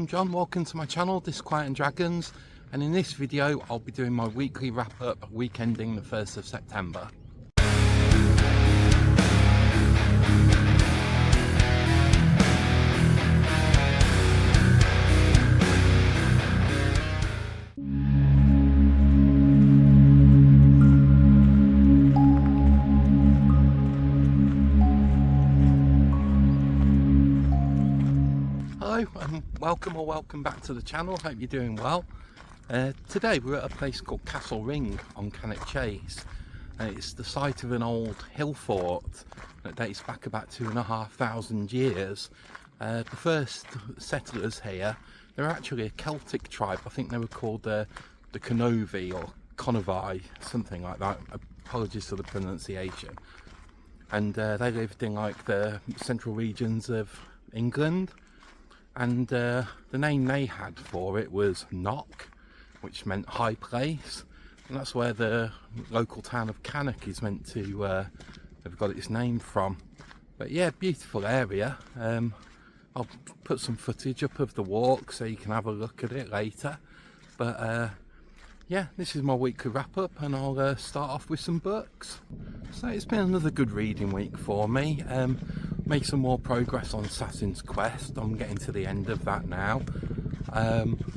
John, welcome to my channel, Disquiet and Dragons, and in this video I'll be doing my weekly wrap up week ending the 1st of September. Hello and welcome back to the channel. Hope you're doing well. Today we're at a place called Castle Ring on Cannock Chase. It's the site of an old hill fort that dates back about 2,500 years. The first settlers here, they're actually a Celtic tribe. I think they were called the Cornovii or Cornovii, something like that. Apologies for the pronunciation. And they lived in like the central regions of England. And the name they had for it was Knock, which meant high place, and that's where the local town of Cannock is meant to have got its name from. But yeah, beautiful area. I'll put some footage up of the walk so you can have a look at it later. But yeah, this is my weekly wrap up, and I'll start off with some books. So it's been another good reading week for me. Made some more progress on Assassin's Quest. I'm getting to the end of that now.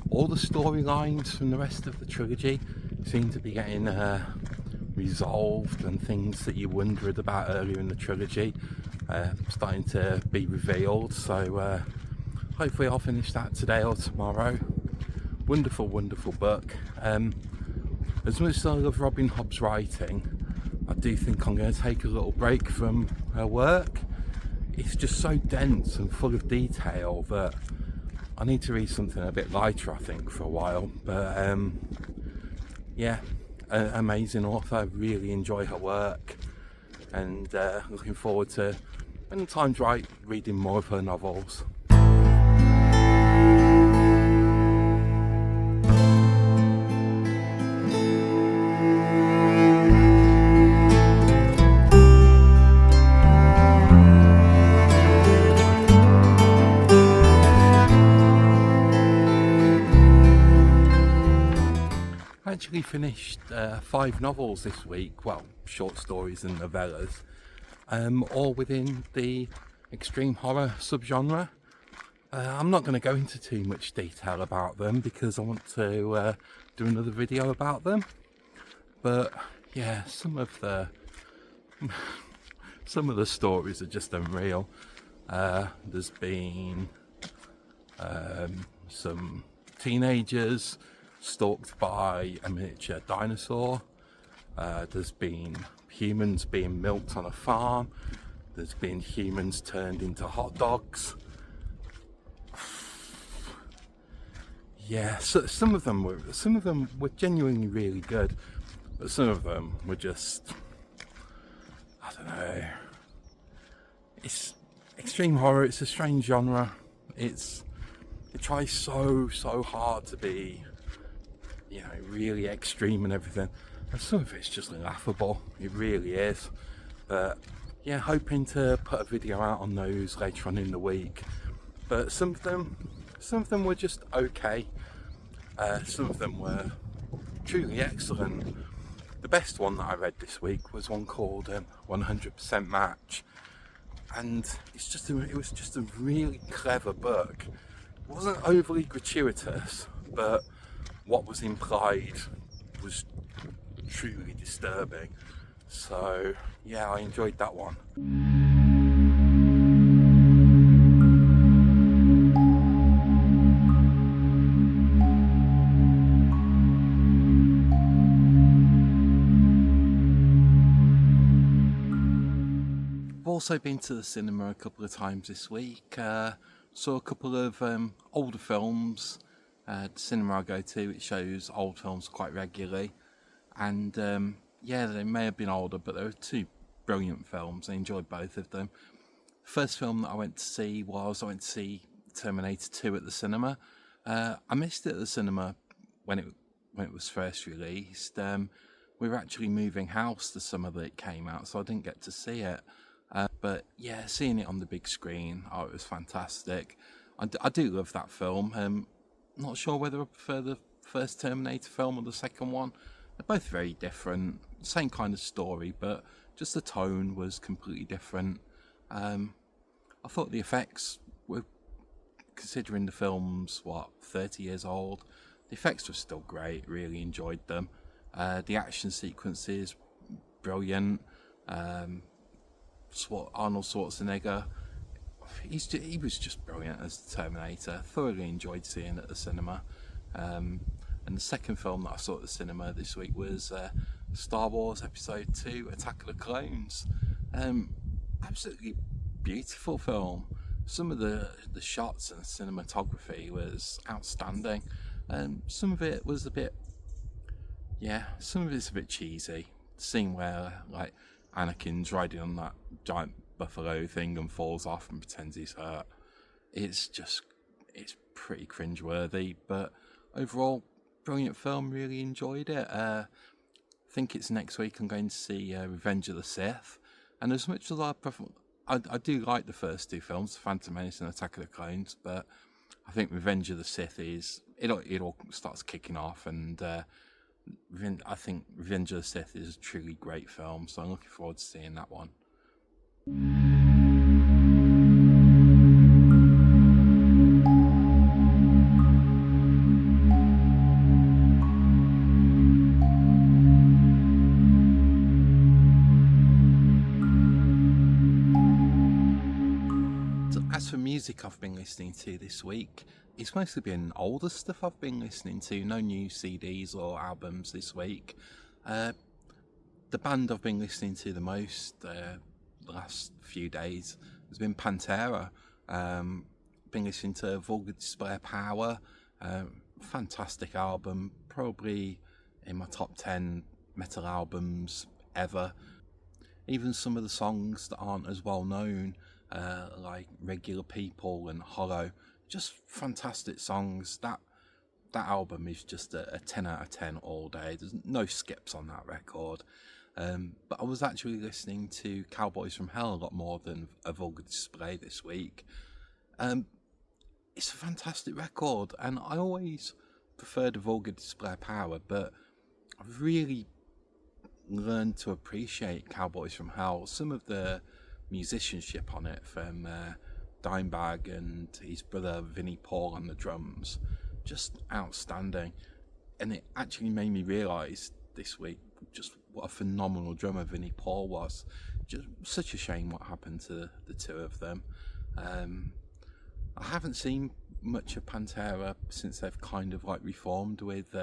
All the storylines from the rest of the trilogy seem to be getting resolved, and things that you wondered about earlier in the trilogy starting to be revealed. So hopefully I'll finish that today or tomorrow. Wonderful book. As much as I love Robin Hobb's writing, I do think I'm going to take a little break from her work. It's just so dense and full of detail that I need to read something a bit lighter, I think, for a while. But yeah, amazing author. Really enjoy her work, and looking forward to, when the time's right, reading more of her novels. I actually finished 5 novels this week, well, short stories and novellas, all within the extreme horror subgenre. I'm not going to go into too much detail about them because I want to do another video about them. But yeah, some of the stories are just unreal. There's been some teenagers stalked by a miniature dinosaur. There's been humans being milked on a farm. There's been humans turned into hot dogs. Yeah, so some of them were genuinely really good, but some of them were just, I don't know. It's extreme horror. It's a strange genre. It tries so hard to be, you know, really extreme and everything, and some of it's just laughable. It really is. But yeah, hoping to put a video out on those later on in the week. But some of them were just okay. Some of them were truly excellent. The best one that I read this week was one called 100% Match, and it was just a really clever book. It wasn't overly gratuitous, but what was implied was truly disturbing. So yeah, I enjoyed that one. I've also been to the cinema a couple of times this week. Saw a couple of older films. The cinema I go to, it shows old films quite regularly, and yeah, they may have been older, but they were 2 brilliant films. I enjoyed both of them. The first film that I went to see Terminator 2 at the cinema. I missed it at the cinema when it was first released. We were actually moving house the summer that it came out, so I didn't get to see it. But yeah, seeing it on the big screen, it was fantastic. I do love that film. Not sure whether I prefer the first Terminator film or the second one. They're both very different, same kind of story, but just the tone was completely different. I thought the effects were, considering the film's 30 years old, the effects were still great. Really enjoyed them. The action sequences, brilliant. Arnold Schwarzenegger, he was just brilliant as the Terminator. Thoroughly enjoyed seeing it at the cinema. And the second film that I saw at the cinema this week was Star Wars Episode 2: Attack of the Clones. Absolutely beautiful film. Some of the shots and cinematography was outstanding. Some of it was a bit, some of it's a bit cheesy. The scene where like Anakin's riding on that giant buffalo thing and falls off and pretends he's hurt. It's pretty cringeworthy, but overall, brilliant film. Really enjoyed it. I think it's next week I'm going to see Revenge of the Sith, and as much as I do like the first two films, Phantom Menace and Attack of the Clones, but I think Revenge of the Sith it all starts kicking off, and I think Revenge of the Sith is a truly great film, so I'm looking forward to seeing that one. As for music I've been listening to this week, it's mostly been older stuff I've been listening to, no new CDs or albums this week. The band I've been listening to the most the last few days has been Pantera. Been listening to Vulgar Display of Power, fantastic album, probably in my top 10 metal albums ever. Even some of the songs that aren't as well known, like Regular People and Hollow, just fantastic songs. That album is just a 10 out of 10 all day. There's no skips on that record. But I was actually listening to Cowboys from Hell a lot more than A Vulgar Display this week. It's a fantastic record, and I always preferred A Vulgar Display of Power, but I've really learned to appreciate Cowboys from Hell. Some of the musicianship on it from Dimebag and his brother Vinnie Paul on the drums, just outstanding. And it actually made me realise this week just what a phenomenal drummer Vinnie Paul was. Just such a shame what happened to the two of them. I haven't seen much of Pantera since they've kind of like reformed with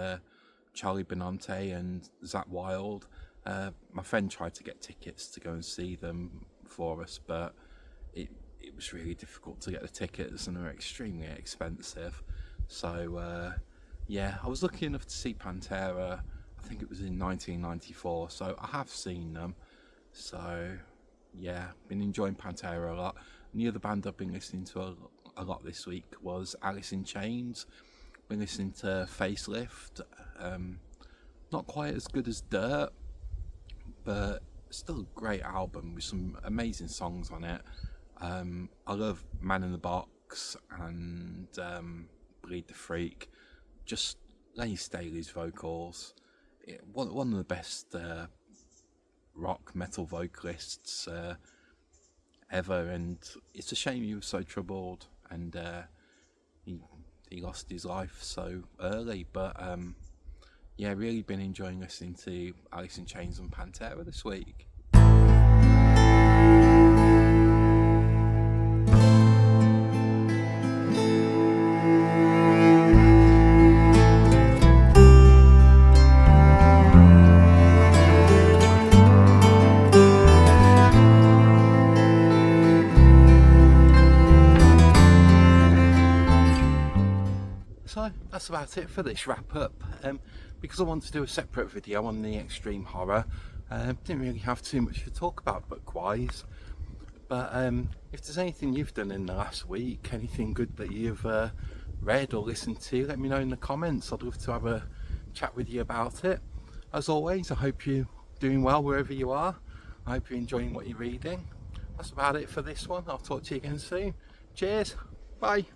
Charlie Benante and Zakk Wylde. My friend tried to get tickets to go and see them for us, but it was really difficult to get the tickets, and they were extremely expensive. So I was lucky enough to see Pantera. I think it was in 1994, so I have seen them. So been enjoying Pantera a lot. And the other band I've been listening to a lot this week was Alice in Chains. Been listening to Facelift. Not quite as good as Dirt, but still a great album with some amazing songs on it. I love Man in the Box and Bleed the Freak. Just Lenny Staley's vocals. One of the best rock metal vocalists ever, and it's a shame he was so troubled and he lost his life so early. But really been enjoying listening to Alice in Chains and Pantera this week. So that's about it for this wrap up. Because I wanted to do a separate video on the extreme horror, didn't really have too much to talk about book-wise. But if there's anything you've done in the last week, anything good that you've read or listened to, let me know in the comments. I'd love to have a chat with you about it. As always, I hope you're doing well wherever you are. I hope you're enjoying what you're reading. That's about it for this one. I'll talk to you again soon. Cheers. Bye.